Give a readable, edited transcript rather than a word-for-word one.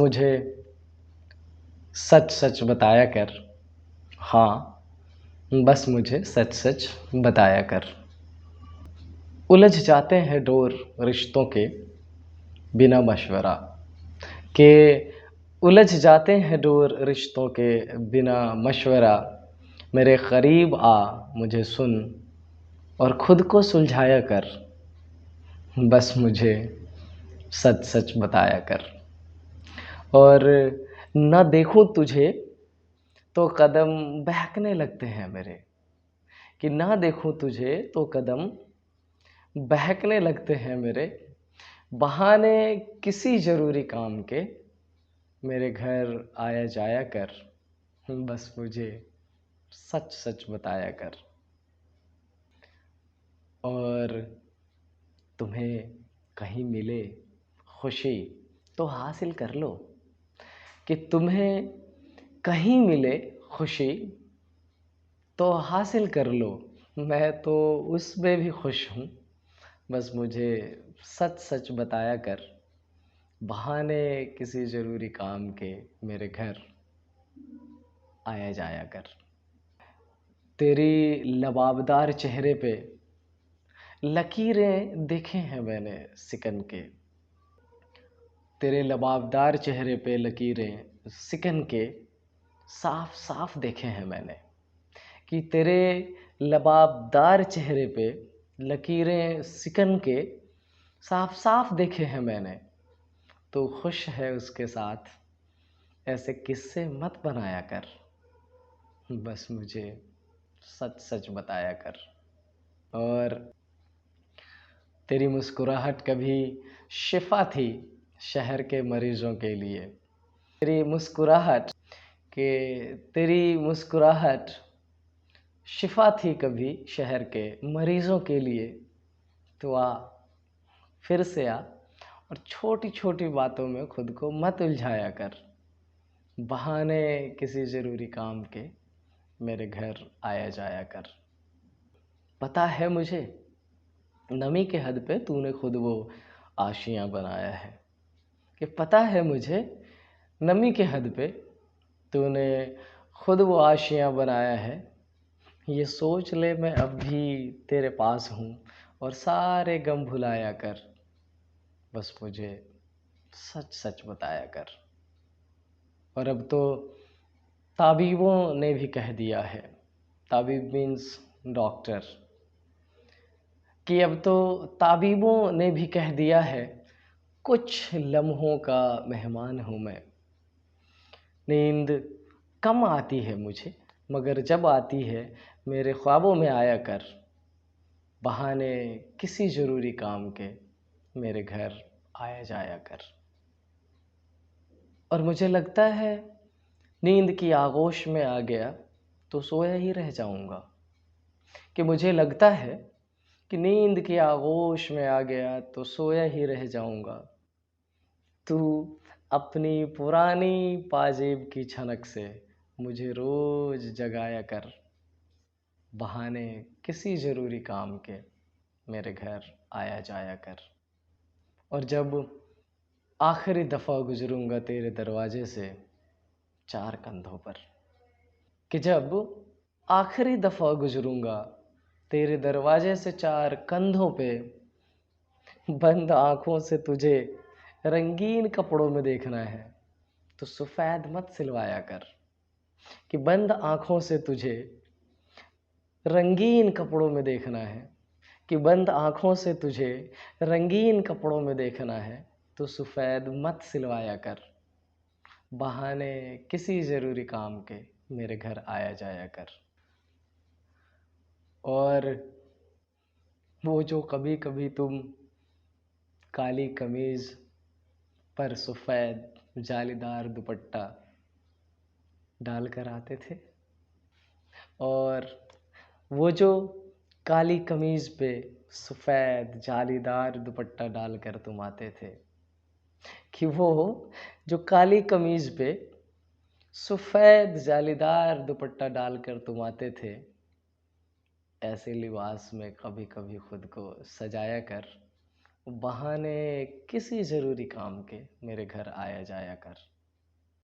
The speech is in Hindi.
मुझे सच-सच बताया कर। हाँ, बस मुझे सच-सच बताया कर। उलझ जाते हैं डोर रिश्तों के बिना मशवरा के उलझ जाते हैं डोर रिश्तों के बिना मशवरा। मेरे करीब आ मुझे सुन और खुद को सुलझाया कर। बस मुझे सच-सच बताया कर। और ना देखूँ तुझे तो कदम बहकने लगते हैं मेरे, कि ना देखूँ तुझे तो कदम बहकने लगते हैं मेरे। बहाने किसी ज़रूरी काम के मेरे घर आया जाया कर। बस मुझे सच-सच बताया कर। और तुम्हें कहीं मिले खुशी तो हासिल कर लो, कि तुम्हें कहीं मिले खुशी तो हासिल कर लो। मैं तो उसमें भी खुश हूँ। बस मुझे सच-सच बताया कर। बहाने किसी ज़रूरी काम के मेरे घर आया जाया कर। तेरी लबाबदार चेहरे पे लकीरें देखे हैं मैंने सिकन के। तेरे लबाबदार चेहरे पे लकीरें सिकन के साफ-साफ देखे हैं मैंने, कि तेरे लबाबदार चेहरे पे लकीरें सिकन के साफ-साफ देखे हैं मैंने। तू खुश है उसके साथ, ऐसे किस्से मत बनाया कर। बस मुझे सच-सच बताया कर। और तेरी मुस्कुराहट कभी शिफ़ा थी शहर के मरीज़ों के लिए। तेरी मुस्कुराहट तेरी मुस्कुराहट शिफ़ा थी कभी शहर के मरीज़ों के लिए। तो आ, फिर से आ और छोटी-छोटी बातों में खुद को मत उलझाया कर। बहाने किसी ज़रूरी काम के मेरे घर आया जाया कर। पता है मुझे नमी के हद पे तूने खुद वो आशियाँ बनाया है, कि पता है मुझे नमी के हद पे तूने खुद वो आशियाँ बनाया है। ये सोच ले मैं अब भी तेरे पास हूँ और सारे गम भुलाया कर। बस मुझे सच-सच बताया कर। और अब तो ताबीबों ने भी कह दिया है, ताबीब मीन्स डॉक्टर, कि अब तो ताबीबों ने भी कह दिया है, कुछ लम्हों का मेहमान हूँ मैं। नींद कम आती है मुझे, मगर जब आती है मेरे ख्वाबों में आया कर। बहाने किसी ज़रूरी काम के मेरे घर आया जाया कर। और मुझे लगता है नींद की आगोश में आ गया तो सोया ही रह जाऊँगा, कि मुझे लगता है कि नींद की आगोश में आ गया तो सोया ही रह जाऊँगा। तू अपनी पुरानी पाजेब की छनक से मुझे रोज़ जगाया कर। बहाने किसी ज़रूरी काम के मेरे घर आया जाया कर। और जब आखिरी दफ़ा गुज़रूँगा तेरे दरवाज़े से चार कंधों पर, कि जब आखिरी दफ़ा गुज़रूँगा तेरे दरवाज़े से चार कंधों पे, बंद आँखों से तुझे रंगीन कपड़ों में देखना है तो सफ़ेद मत सिलवाया कर। कि बंद आँखों से तुझे रंगीन कपड़ों में देखना है, कि बंद आँखों से तुझे रंगीन कपड़ों में देखना है तो सफ़ेद मत सिलवाया कर। बहाने किसी ज़रूरी काम के मेरे घर आया जाया कर। और वो जो कभी-कभी तुम काली कमीज़ पर सफ़ेद जालीदार दुपट्टा डाल कर आते थे, और वो जो काली कमीज़ पे सफ़ेद जालीदार दुपट्टा डालकर तुम आते थे, कि वो जो काली कमीज़ पे सफ़ेद जालीदार दुपट्टा डालकर तुम आते थे, ऐसे लिबास में कभी-कभी खुद को सजाया कर। बहाने किसी ज़रूरी काम के मेरे घर आया जाया कर।